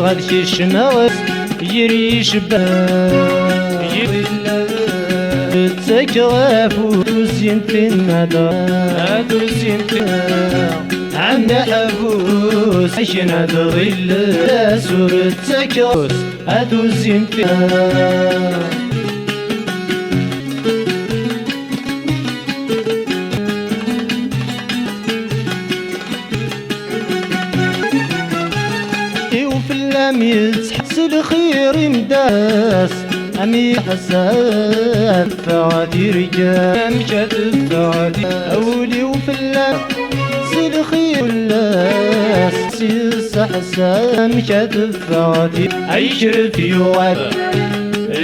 غادي الشماغ يري شباب تكرف وزين تنادى دوزين عم حبوس عشنا ضل سورة تكرف دوزين وفي اللام يتحس الخير مداس أمي حساب فعادي رجال مشات فعادي أولي وفي اللام سيل خير اللاس سيس حساب مشات فعادي عيشر في وعد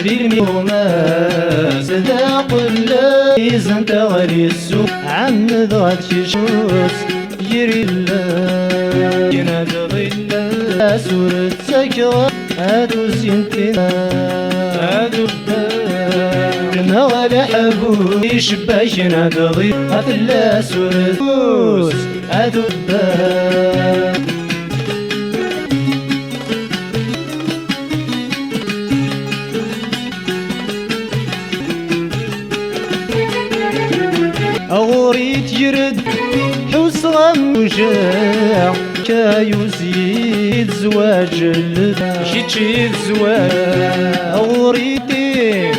للميوماس ذاق اللايز انت غالي السوق عم ذات شيشوس يري الله ينادى ظل سورة سكرة هادو سنتنا هادو كما غالي حبو يشباش ينادى ظل هادو سورة فوس هادو أغوريت يرد حوس غموجا كايوز يد زواج شيتشي زواج أغوريتي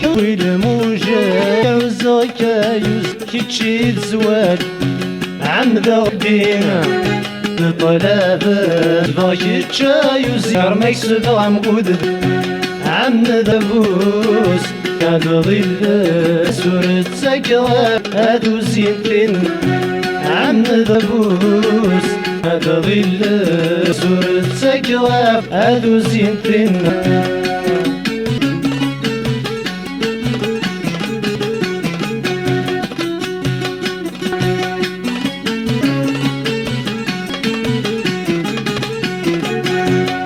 حوي الموجا كاوز كايوز شيتشي زواج عم ذا دينا طلابة باكي تشايوز يرميك سبع عم قود عم ذا بوس هادو ظل سورة سكرة هادو زينتين عم ذبوس هادو ظل سورة سكرة هادو زينتين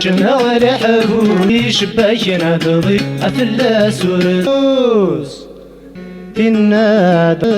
جمع ولا حبو يشباكنا تضيق أفلا سورة في النادى